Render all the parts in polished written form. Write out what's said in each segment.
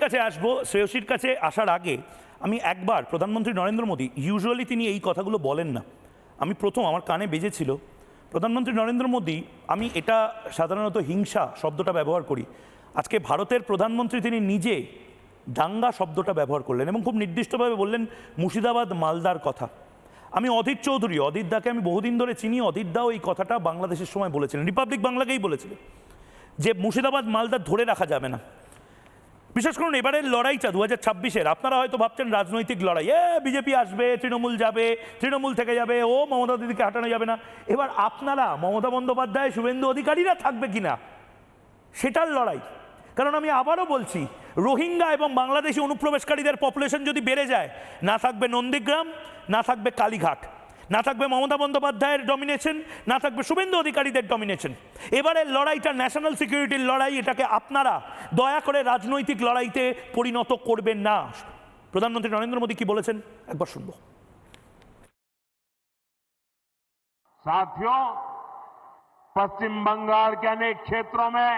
কাছে আসবো। শ্রেয়সীর কাছে আসার আগে আমি একবার প্রধানমন্ত্রী নরেন্দ্র মোদী, ইউজুয়ালি তিনি এই কথাগুলো বলেন না, আমি প্রথম আমার কানে বেজেছিল প্রধানমন্ত্রী নরেন্দ্র মোদী, আমি এটা সাধারণত হিংসা শব্দটা ব্যবহার করি, আজকে ভারতের প্রধানমন্ত্রী তিনি নিজে দাঙ্গা শব্দটা ব্যবহার করলেন এবং খুব নির্দিষ্টভাবে বললেন মুর্শিদাবাদ মালদার কথা। আমি অধীর চৌধুরী, অধীর দাকে আমি বহুদিন ধরে চিনি, অধীর দাও এই কথাটা বাংলাদেশের সময় বলেছিলেন, রিপাবলিক বাংলাকেই বলেছিলেন যে মুর্শিদাবাদ মালদা ধরে রাখা যাবে না। বিশেষ করুন এবারের লড়াইটা 2026-এর, আপনারা হয়তো ভাবছেন রাজনৈতিক লড়াই, বিজেপি আসবে, তৃণমূল যাবে, তৃণমূল থেকে যাবে, ও মমতা দিদিকে হাঁটানো যাবে না। এবার আপনারা মমতা বন্দ্যোপাধ্যায়, শুভেন্দু অধিকারীরা থাকবে কিনা সেটার লড়াই। কারণ আমি আবারও বলছি, রোহিঙ্গা এবং বাংলাদেশি অনুপ্রবেশকারীদের পপুলেশন যদি বেড়ে যায়, না থাকবে নন্দীগ্রাম, না থাকবে কালীঘাট, না থাকবে মমতা বন্দ্যোপাধ্যায়ের ডমিনেশন, না থাকবে শুভেন্দু অধিকারীদের ডমিনেশন। এবারের লড়াইটা ন্যাশনাল সিকিউরিটির লড়াই, এটাকে আপনারা দয়া করে রাজনৈতিক লড়াইতে পরিণত করবেন না। প্রধানমন্ত্রী নরেন্দ্র মোদী কি বলেছেন একবার শুনবো। साथियों, पश्चिम बंगाल के अनेक क्षेत्रों में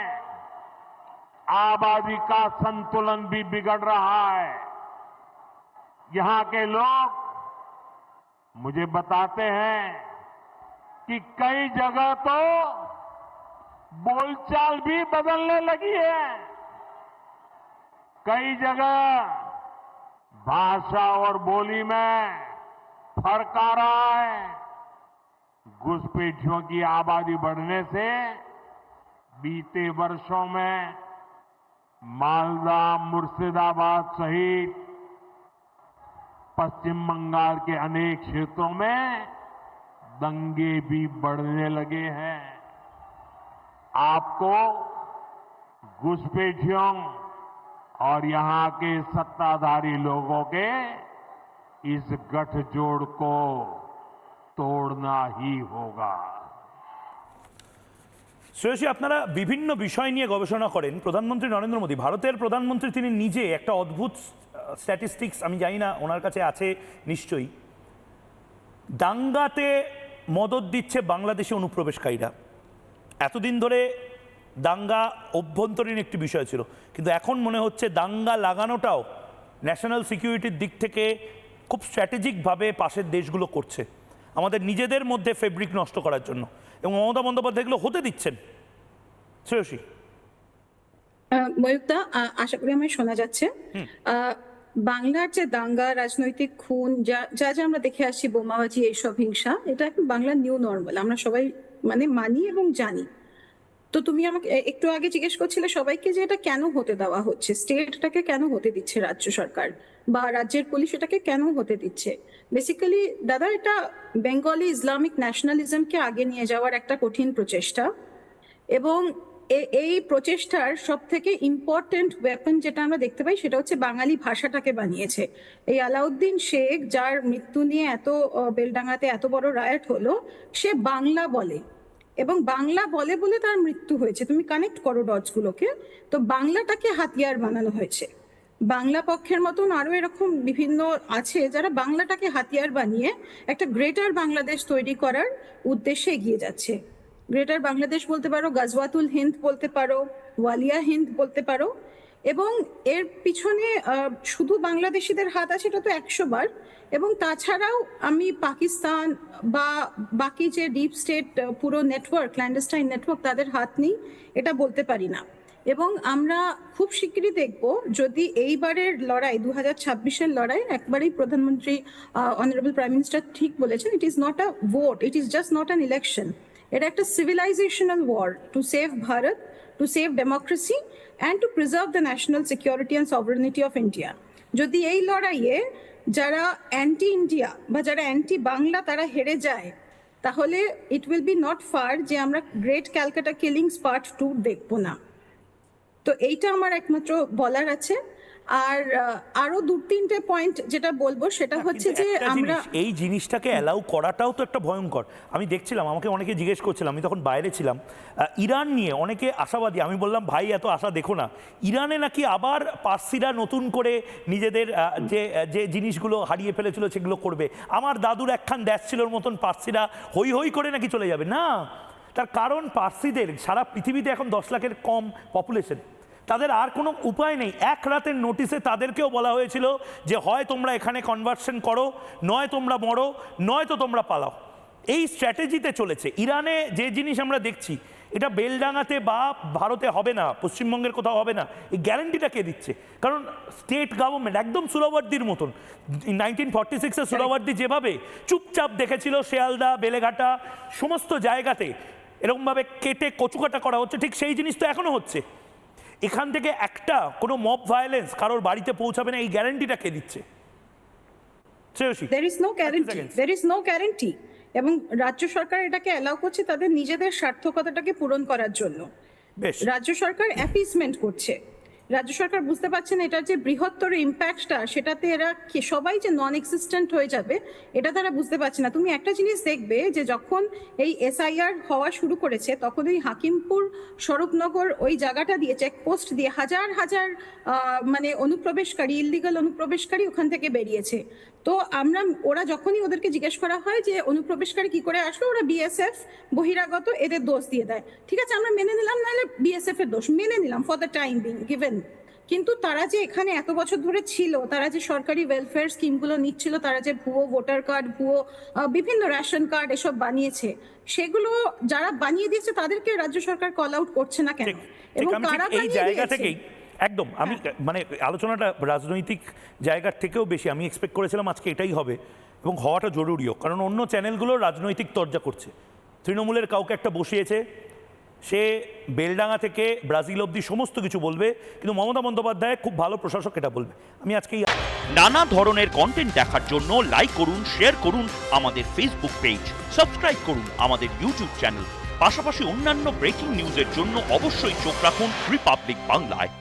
आबादी का संतुलन भी बिगड़ रहा है। यहां के लोग मुझे बताते हैं कि कई जगह तो बोलचाल भी बदलने लगी है, कई जगह भाषा और बोली में फर्क आ रहा है। घुसपैठियों की आबादी बढ़ने से बीते वर्षों में मालदा, मुर्शिदाबाद सहित पश्चिम बंगाल के अनेक क्षेत्रों में दंगे भी बढ़ने लगे हैं। आपको घुसपैठियों और यहां के सत्ताधारी लोगों के इस गठजोड़ को तोड़ना ही होगा। শ্রেয়সী, আপনারা বিভিন্ন বিষয় নিয়ে গবেষণা করেন। প্রধানমন্ত্রী নরেন্দ্র মোদী, ভারতের প্রধানমন্ত্রী, তিনি নিজে একটা অদ্ভুত স্ট্যাটিস্টিক্স, আমি জানি না ওনার কাছে আছে নিশ্চয়ই, দাঙ্গাতে মদদ দিচ্ছে বাংলাদেশি অনুপ্রবেশকারীরা। এতদিন ধরে দাঙ্গা অভ্যন্তরীণ একটি বিষয় ছিল, কিন্তু এখন মনে হচ্ছে দাঙ্গা লাগানোটাও ন্যাশনাল সিকিউরিটির দিক থেকে খুব স্ট্র্যাটেজিকভাবে পাশের দেশগুলো করছে আমাদের নিজেদের মধ্যে ফেব্রিক নষ্ট করার জন্য, এবং মমতা বন্দ্যোপাধ্যায় এগুলো হতে দিচ্ছেন। শ্রেয়সী। ময়ূকদা, আশা করি আমায় শোনা যাচ্ছে। বাংলার যে দাঙ্গা, রাজনৈতিক খুন, যা যা যা আমরা দেখে আসছি, বোমাবাজি, এইসব হিংসা, এটা এখন বাংলার নিউ নর্মাল, আমরা সবাই মানি এবং জানি। তো তুমি আমাকে একটু আগে জিজ্ঞেস করছিলে সবাইকে যে এটা কেন হতে দেওয়া হচ্ছে, স্টেটটাকে কেন হতে দিচ্ছে রাজ্য সরকার বা রাজ্যের পুলিশ এটাকে কেন হতে দিচ্ছে। বেসিক্যালি দাদা, এটা বেঙ্গলি ইসলামিক ন্যাশনালিজমকে আগে নিয়ে যাওয়ার একটা কঠিন প্রচেষ্টা, এবং এই প্রচেষ্টার সব থেকে ইম্পর্টেন্ট ওয়েপন যেটা আমরা দেখতে পাই সেটা হচ্ছে বাঙালি ভাষাটাকে বানিয়েছে। এই আলাউদ্দিন শেখ, যার মৃত্যু নিয়ে এত বেলডাঙ্গাতে এত বড় রায়ট হলো, সে বাংলা বলে, এবং বাংলা বলে বলে তার মৃত্যু হয়েছে। তুমি কানেক্ট করো ডটসগুলোকে। তো বাংলাটাকে হাতিয়ার বানানো হয়েছে। বাংলা পক্ষের মতন আরো এরকম বিভিন্ন আছে যারা বাংলাটাকে হাতিয়ার বানিয়ে একটা গ্রেটার বাংলাদেশ তৈরি করার উদ্দেশ্যে এগিয়ে যাচ্ছে। গ্রেটার বাংলাদেশ বলতে পারো, গাজওয়াতুল হিন্দ বলতে পারো, ওয়ালিয়া হিন্দ বলতে পারো, এবং এর পিছনে শুধু বাংলাদেশিদের হাত আছে এটা তো 100 বার, এবং তাছাড়াও আমি পাকিস্তান বা বাকি যে ডিপ স্টেট পুরো নেটওয়ার্ক, ক্ল্যান্ডেস্টাইন নেটওয়ার্ক, তাদের হাত নেই এটা বলতে পারি না। এবং আমরা খুব শিগগিরই দেখব, যদি এইবারের লড়াই 2026-এর লড়াই, একবারেই প্রধানমন্ত্রী অনারেবল প্রাইম মিনিস্টার ঠিক বলেছেন, it is not a vote, it is just not an election, এটা একটা civilizational war to save Bharat, to save democracy and to preserve the national security and sovereignty of India. যদি এই লড়াইয়ে যারা anti India বা যারা অ্যান্টি বাংলা তারা হেরে যায়, তাহলে it will be not far যে আমরা গ্রেট ক্যালকাটা কিলিংস পার্ট 2 দেখবো না। তো এইটা আমার একমাত্র বলার আছে। আর আরো 2-3টে পয়েন্ট যেটা বলবো সেটা হচ্ছে যে আমরা এই জিনিসটাকে অ্যালাউ করাটাও তো একটা ভয়ঙ্কর। আমি দেখছিলাম, আমাকে অনেকে জিজ্ঞেস করছিলাম, আমি তখন বাইরে ছিলাম, ইরান নিয়ে অনেকে আশাবাদী। আমি বললাম ভাই এত আশা দেখো না, ইরানে নাকি আবার পার্সিরা নতুন করে নিজেদের যে যে জিনিসগুলো হারিয়ে ফেলেছিল সেগুলো করবে। আমার দাদুর একখান দেশ ছিল মতন পার্সিরা হই হই করে নাকি চলে যাবে না। তার কারণ পার্সিদের সারা পৃথিবীতে এখন 10 লাখের কম পপুলেশন, তাদের আর কোনো উপায় নেই। এক রাতের নোটিশে তাদেরকেও বলা হয়েছিল যে হয় তোমরা এখানে কনভার্সন করো, নয় তোমরা মরো, নয় তো তোমরা পালাও। এই স্ট্র্যাটেজিতে চলেছে। ইরানে যে জিনিস আমরা দেখছি, এটা বেলডাঙাতে বা ভারতে হবে না, পশ্চিমবঙ্গের কোথাও হবে না, এই গ্যারান্টিটা কে দিচ্ছে? কারণ স্টেট গভর্নমেন্ট একদম সুরাবর্দির মতন 1946-এ সুরাবর্দি যেভাবে চুপচাপ দেখেছিল শিয়ালদা, বেলেঘাটা সমস্ত জায়গাতে এরকমভাবে কেটে কচুকাটা করা হচ্ছে, ঠিক সেই জিনিস তো এখনো হচ্ছে। এখান থেকে একটা কোনো মব ভায়োলেন্স কারোর বাড়িতে পৌঁছাবে না, এই গ্যারান্টিটা কে দিচ্ছে? Shreyasi, there is no guarantee, there is no guarantee, এবং রাজ্য সরকার এটাকে অ্যালাউ করছে তাদের নিজেদের স্বার্থকতাটাকে পূরণ করার জন্য। বেশ, রাজ্য সরকার অ্যাপিসমেন্ট করছে। রাজ্য সরকার বুঝতে পারছে না এটার যে বৃহত্তর ইম্প্যাক্টটা, সেটাতে এরা সবাই যে নন এক্সিস্টেন্ট হয়ে যাবে, এটা তারা বুঝতে পারছে না। তুমি একটা জিনিস দেখবে যে যখন এই এসআইআর হওয়া শুরু করেছে, তখন ওই হাকিমপুর, স্বরূপনগর ওই জায়গাটা দিয়ে চেকপোস্ট দিয়ে হাজার হাজার মানে অনুপ্রবেশকারী, ইললিগাল অনুপ্রবেশকারী ওখান থেকে বেরিয়েছে। তো ওরা যখনই ওদেরকে জিজ্ঞেস করা হয় যে অনুপ্রবেশকারী কি করে আসলো, ওরা বিএসএফ বহিরাগত, এদের দোষ দিয়ে দেয়। ঠিক আছে, আমরা মেনে নিলাম, নাহলে বিএসএফ এর দোষ মেনে নিলাম for the time being given. কিন্তু তারা যে এখানে এত বছর ধরে ছিল, তারা যে সরকারি ওয়েলফেয়ার স্কিমগুলো নিচ্ছিল, তারা যে ভুয়ো ভোটার কার্ড, ভুয়ো বিভিন্ন রেশন কার্ড এসব বানিয়েছে, সেগুলো যারা বানিয়ে দিয়েছে তাদেরকে রাজ্য সরকার কল আউট করছে না কেন? ঠিক ঠিক, আমি ঠিক এই জায়গা থেকেই একদম আমি মানে আলোচনাটা রাজনৈতিক জায়গার থেকেও বেশি আমি এক্সপেক্ট করেছিলাম আজকে এটাই হবে, এবং হওয়াটা জরুরিও। কারণ অন্য চ্যানেলগুলো রাজনৈতিক তরজা করছে। তৃণমূলের কাউকে একটা বসিয়েছে, সে বেলডাঙা থেকে ব্রাজিল অবধি সমস্ত কিছু বলবে, কিন্তু মমতা বন্দ্যোপাধ্যায় খুব ভালো প্রশাসক, এটা বলবে। আমি আজকে নানা ধরনের কন্টেন্ট দেখার জন্য লাইক করুন, শেয়ার করুন আমাদের ফেসবুক পেজ, সাবস্ক্রাইব করুন আমাদের ইউটিউব চ্যানেল। পাশাপাশি অন্যান্য ব্রেকিং নিউজের জন্য অবশ্যই চোখ রাখুন রিপাবলিক বাংলায়।